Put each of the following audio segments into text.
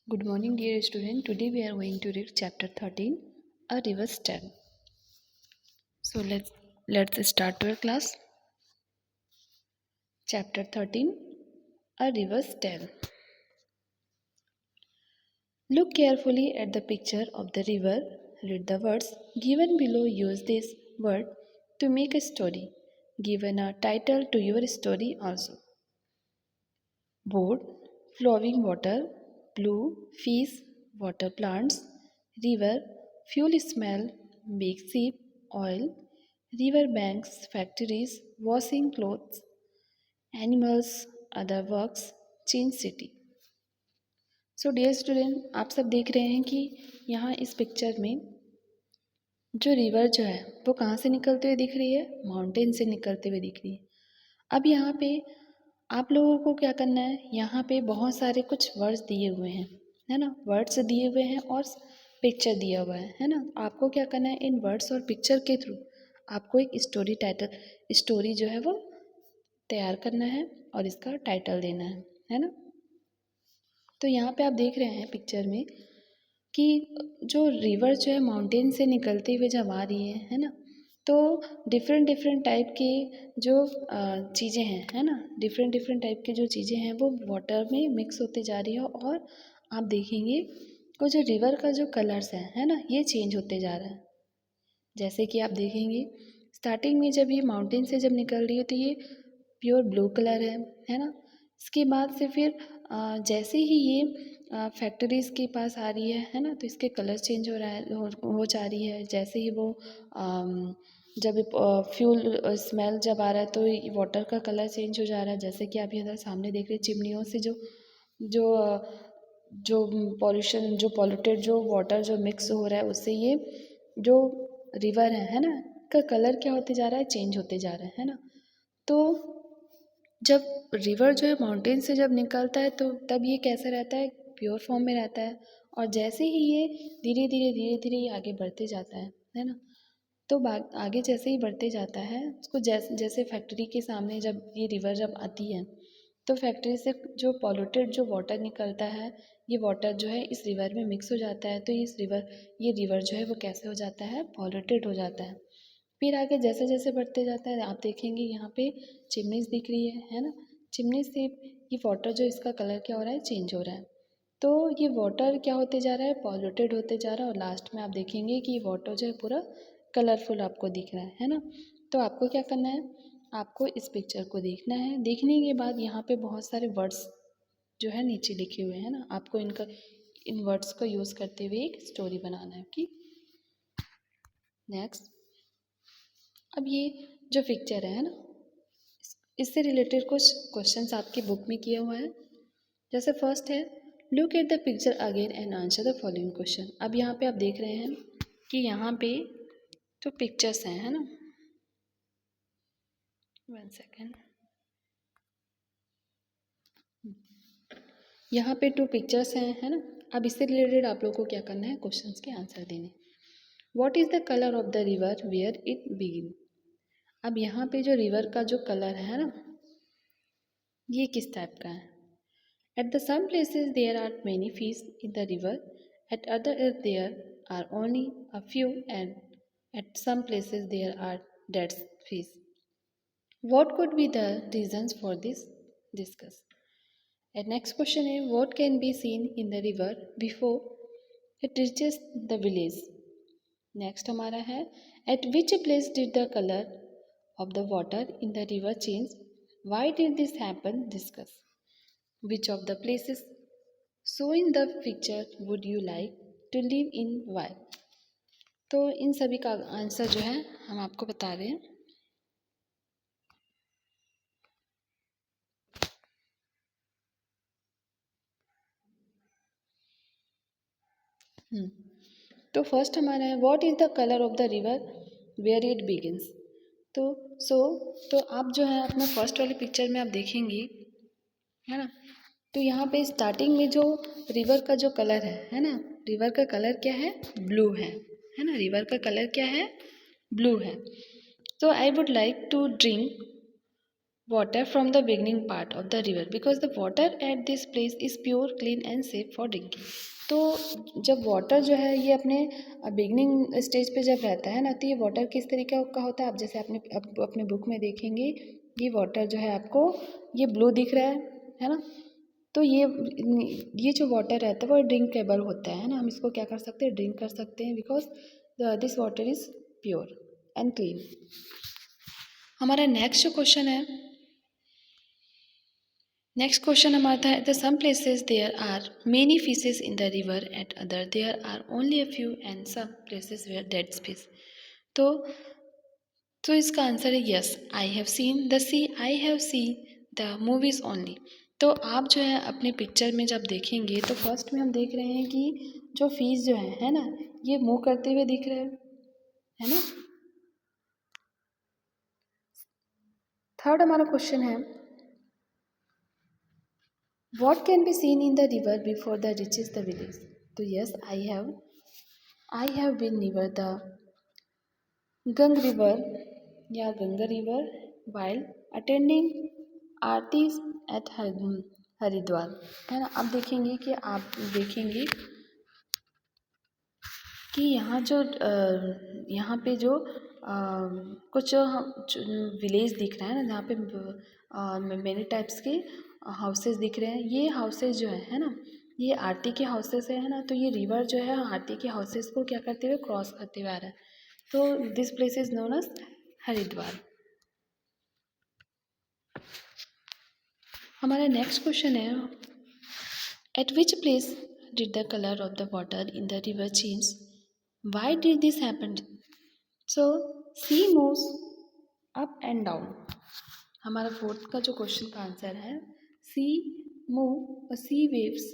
Good morning, dear student. Today we are going to read chapter 13, A River's Tale. So let's start our class. Chapter 13, A River's Tale. Look carefully at the picture of the river. Read the words given below. Use this word to make a story. Given a title to your story also. Board, flowing water, blue, fish, water plants, river, fuel smell, big ship, oil, river banks, factories, washing clothes, animals, other works, change city. So dear student, आप सब देख रहे हैं कि यहाँ इस picture में जो रिवर जो है वो कहाँ से निकलते हुए दिख रही है, माउंटेन से निकलते हुए दिख रही है। अब यहाँ पे आप लोगों को क्या करना है, यहाँ पे बहुत सारे कुछ वर्ड्स दिए हुए हैं, है ना। वर्ड्स दिए हुए हैं और पिक्चर दिया हुआ है ना। आपको क्या करना है, इन वर्ड्स और पिक्चर के थ्रू आपको एक स्टोरी जो है वो तैयार करना है और इसका टाइटल देना है ना। तो यहाँ पे आप देख रहे हैं पिक्चर में कि जो रिवर जो है माउंटेन से निकलते हुए जब आ रही है ना, तो डिफरेंट टाइप की जो चीज़ें हैं, है ना, डिफरेंट टाइप की जो चीज़ें हैं वो वाटर में मिक्स होते जा रही है। और आप देखेंगे वो जो रिवर का जो कलर्स है ना, ये चेंज होते जा रहा है। जैसे कि आप देखेंगे स्टार्टिंग में जब ये माउंटेन से जब निकल रही है तो ये प्योर ब्लू कलर है ना। इसके बाद से फिर जैसे ही ये फैक्ट्रीज़ के पास आ रही है ना, तो इसके कलर चेंज हो रहा है, हो जा रही है। जैसे ही वो जब फ्यूल स्मेल जब आ रहा है तो वाटर का कलर चेंज हो जा रहा है। जैसे कि आप इधर सामने देख रहे हैं चिमनियों से जो जो जो पॉल्यूशन, जो पॉल्यूटेड जो वाटर जो मिक्स हो रहा है, उससे ये जो रिवर है ना, का कलर क्या होते जा रहा है, चेंज होते जा रहा है ना। तो जब रिवर जो है माउंटेन से जब निकलता है तो तब ये कैसा रहता है, प्योर फॉर्म में रहता है। और जैसे ही ये धीरे धीरे ये आगे बढ़ते जाता है ना, तो आगे जैसे ही बढ़ते जाता है उसको जैसे फैक्ट्री के सामने जब ये रिवर जब आती है तो फैक्ट्री से जो पॉल्यूटेड जो वाटर निकलता है, ये वाटर जो है इस रिवर में मिक्स हो जाता है। तो ये रिवर जो है वो कैसे हो जाता है, पॉल्यूटेड हो जाता है। फिर आगे जैसे जैसे बढ़ते जाता है आप देखेंगे यहाँ पे चिमनीज दिख रही है ना। चिमनी से ये वाटर जो इसका कलर क्या हो रहा है, चेंज हो रहा है। तो ये वाटर क्या होते जा रहा है, पॉल्यूटेड होते जा रहा है। और लास्ट में आप देखेंगे कि ये वाटर जो है पूरा कलरफुल आपको दिख रहा है ना। तो आपको क्या करना है, आपको इस पिक्चर को देखना है। देखने के बाद यहाँ पे बहुत सारे वर्ड्स जो है नीचे लिखे हुए हैं ना, आपको इन वर्ड्स को यूज़ करते हुए एक स्टोरी बनाना है कि नेक्स्ट। अब ये जो पिक्चर है ना, इससे रिलेटेड कुछ क्वेश्चंस आपकी बुक में किया हुआ है। जैसे फर्स्ट है, look at the picture again and answer the following question. अब यहाँ पे आप देख रहे हैं कि यहाँ पे जो पिक्चर्स हैं, है ना, 1 सेकेंड, यहाँ पे 2 पिक्चर्स हैं, है ना। अब इससे रिलेटेड आप लोगों को क्या करना है, क्वेश्चंस के आंसर देने। What is the colour of the river where it begin. अब यहाँ पे जो रिवर का जो कलर है ना, ये किस टाइप का है। At the some places there are many fish in the river, at other there are only a few, and at some places there are dead fish. What could be the reasons for this? Discuss. And next question is, what can be seen in the river before it reaches the village? Next हमारा है, at which place did the color of the water in the river change? Why did this happen? Discuss. Which of the places shown in the picture would you like to live in? Why? तो इन सभी का answer जो है हम आपको बता रहे हैं। तो फर्स्ट हमारा है, what is the colour of the river where it begins. तो आप जो है अपना फर्स्ट वाले पिक्चर में आप देखेंगे, है ना। तो यहाँ पे स्टार्टिंग में जो रिवर का जो कलर है ना, रिवर का कलर क्या है, ब्लू है ना। रिवर का कलर क्या है, ब्लू है। तो I would like to drink water from the beginning part of the river because the water at this place is pure, clean and safe for drinking. तो जब वाटर जो है ये अपने बिगनिंग स्टेज पे जब रहता है ना, तो ये वाटर किस तरीके का होता है, आप जैसे अपने बुक में देखेंगे, ये वाटर जो है आपको ये ब्लू दिख रहा है ना। तो ये जो वाटर रहता है वो ड्रिंकेबल होता है ना, हम इसको क्या कर सकते हैं, ड्रिंक कर सकते हैं, because this water is pure and clean. हमारा नेक्स्ट जो क्वेश्चन है, नेक्स्ट क्वेश्चन हमारा था, the some places there are many fishes in the river, at other there are only a few and some places where dead fish. तो तो इसका आंसर है yes, I have seen the sea, I have seen the movies only. तो आप जो है अपने पिक्चर में जब देखेंगे तो फर्स्ट में हम देख रहे हैं कि जो फिश जो है ना, ये मूव करते हुए दिख रहे हैं, है ना। थर्ड हमारा क्वेश्चन है, what can be seen in the river before the reaches the village? तो yes, I have been near the Gang river या Ganga river while attending Aarti's eight Haridwar, है ना। अब देखेंगे कि आप देखेंगे कि यहाँ पे जो कुछ विलेज दिख रहा है ना, जहाँ पे मेनी टाइप्स के हाउसेस दिख रहे हैं। ये हाउसेस जो है ना, ये आरती के हाउसेस है ना। तो ये रिवर जो है आरती के हाउसेस को क्या करते हुए क्रॉस करते हुए आ रहा है। तो this place is known as Haridwar. हमारा नेक्स्ट क्वेश्चन है, at which place did the colour of the water in the river change, why did this happen? So sea moves up and down. हमारा fourth का जो question का answer है, sea sea waves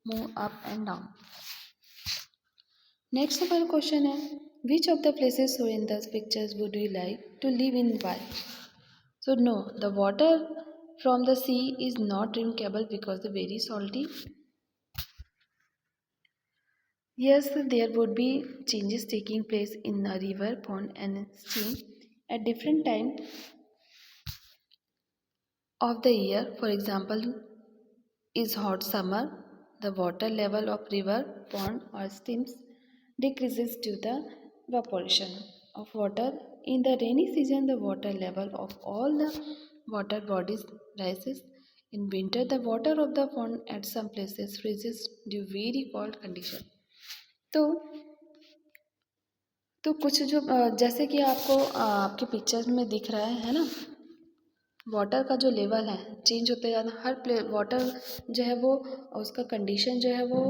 move up and down. Next हमारा question है, which of the places show in the pictures would you like to live in, Y? So no, the water from the sea is not drinkable because the very salty. Yes, there would be changes taking place in a river, pond and stream at different times of the year. For example, is hot summer, the water level of river, pond or streams decreases due to the evaporation of water. In the rainy season, the water level of all the water bodies rises. In winter, the water of the pond at some places freezes due to very cold condition. तो कुछ जो जैसे कि आपको आपके pictures में दिख रहा है ना, वाटर का जो लेवल है चेंज होते जाता है। वाटर जो है वो उसका कंडीशन जो है वो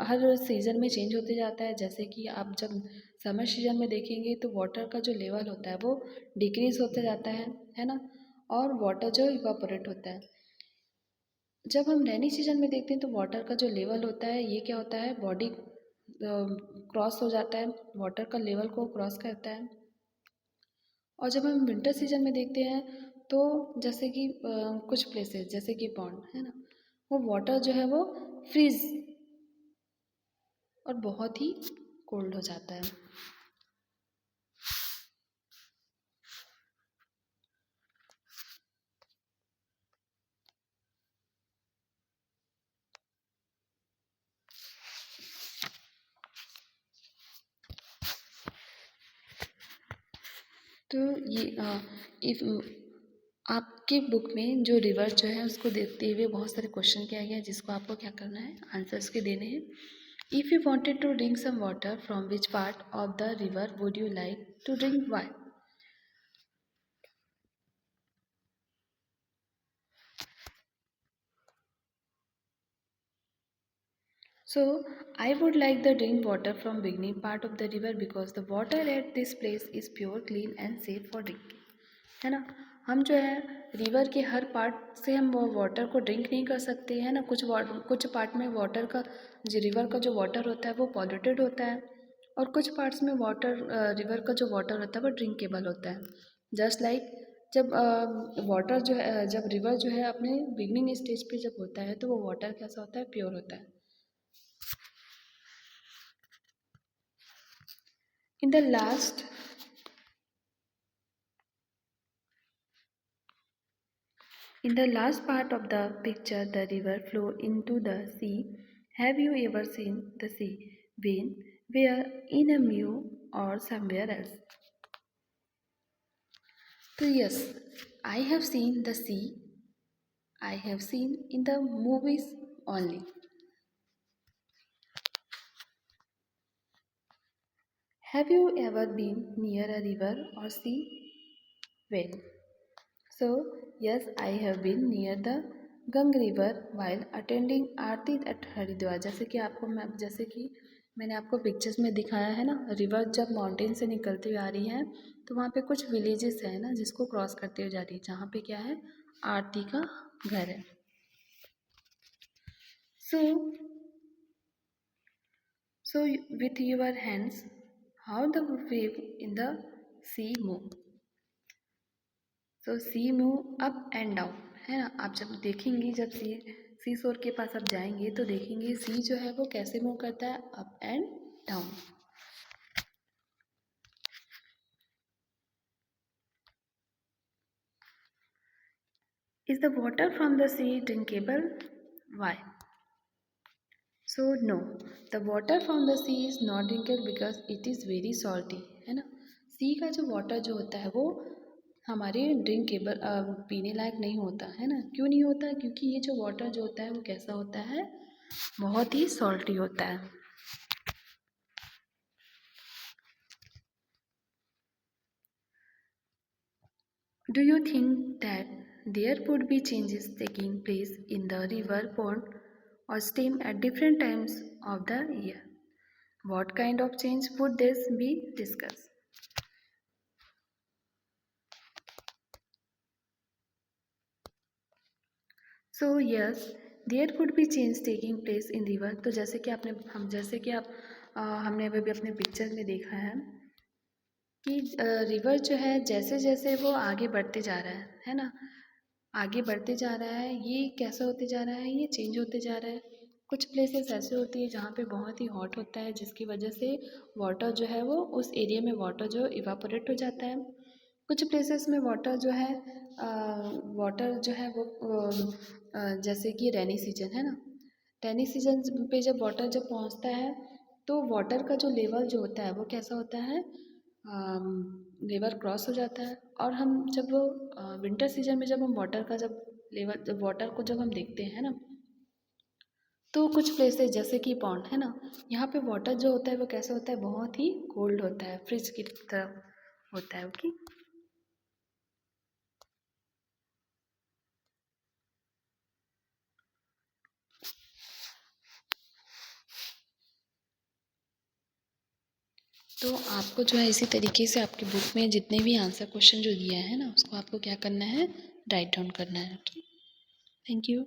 हर सीज़न में चेंज होते जाता है। जैसे कि आप जब समर सीजन में देखेंगे तो वाटर का जो लेवल होता है वो डिक्रीज़ होते जाता है ना, और वाटर जो इवापोरेट होता है। जब हम रेनी सीजन में देखते हैं तो वाटर का जो लेवल होता है ये क्या होता है, बॉडी क्रॉस हो जाता है, वाटर का लेवल को क्रॉस करता है। और जब हम विंटर सीजन में देखते हैं तो जैसे कि कुछ प्लेसेस जैसे कि पॉन्ड है ना, वो वाटर जो है वो फ्रीज और बहुत ही कोल्ड हो जाता है। तो ये इफ आपके बुक में जो रिवर जो है उसको देखते हुए बहुत सारे क्वेश्चन किया गया है, जिसको आपको क्या करना है, आंसर्स के देने हैं। If you wanted to drink some water from which part of the river would you like to drink, why? So I would like the drink water from beginning part of the river because the water at this place is pure, clean and safe for drinking, है ना। हम जो है river के हर part से हम वो water को ड्रिंक नहीं कर सकते हैं ना। कुछ पार्ट में वाटर का जो रिवर का जो वाटर होता है वो पॉल्यूटेड होता है, और कुछ पार्ट्स में रिवर का जो वाटर होता है वो ड्रिंकेबल होता है। जस्ट लाइक जब वाटर जो है जब रिवर जो है अपने बिगनिंग स्टेज पे जब होता है तो वो वाटर कैसा होता है, प्योर होता है। In the last In the last part of the picture, the river flow into the sea. Have you ever seen the sea? When? Where? In a mew or somewhere else? So yes, I have seen the sea. I have seen in the movies only. Have you ever been near a river or sea? When? So, yes, I have been near the Gang river while attending Aarti at Haridwar. जैसे कि मैंने आपको pictures में दिखाया है ना, river जब mountain से निकलती हुई आ रही है तो वहाँ पे कुछ विलेजेस है ना जिसको क्रॉस करते हुए जा रही है, जहाँ पे क्या है, आरती का घर है. So, so with your hands, how the wave in the sea move? तो सी मूव अप एंड डाउन, है ना. आप जब देखेंगी, जब सी शोर के पास आप जाएंगे तो देखेंगे सी जो है वो कैसे मूव करता है, up and down. Is the water from the sea drinkable? Why? So no, the water from the sea is not drinkable because it is very salty, है ना. सी का जो वाटर जो होता है वो हमारे ड्रिंकेबल पीने लायक नहीं होता है ना. क्यों नहीं होता? क्योंकि ये जो वाटर जो होता है वो कैसा होता है, बहुत ही सॉल्टी होता है. Do you think that there would be changes taking place in the river, pond, or stream at different times of the year? What kind of change would this be discussed? So yes, there could be change taking place in river. तो जैसे कि आपने हम जैसे कि आप हमने अभी अपने पिक्चर में देखा है कि रिवर जो है जैसे जैसे वो आगे बढ़ते जा रहा है ना, आगे बढ़ते जा रहा है, ये कैसा होते जा रहा है, ये चेंज होते जा रहा है. कुछ प्लेसेस ऐसे होती है जहाँ पे बहुत ही हॉट होता है जिसकी वजह से वाटर जो है वो उस एरिया में वाटर जो इवापोरेट हो जाता है. कुछ प्लेसेस में वाटर जो है वो जैसे कि रेनी सीजन है ना, रेनी सीजन पे जब वाटर जब पहुँचता है तो वाटर का जो लेवल जो होता है वो कैसा होता है, लेवल क्रॉस हो जाता है. और हम जब वो विंटर सीजन में जब हम वाटर का जब लेवल जब वाटर को जब हम देखते हैं ना, तो कुछ प्लेसेस जैसे कि पॉन्ड है ना, यहाँ पे वाटर जो होता है वो कैसा होता है, बहुत ही कोल्ड होता है, फ्रिज की तरह होता है. ओके. तो आपको जो है इसी तरीके से आपकी बुक में जितने भी आंसर क्वेश्चन जो दिया है ना उसको आपको क्या करना है, राइट डाउन करना है. ओके. Thank you.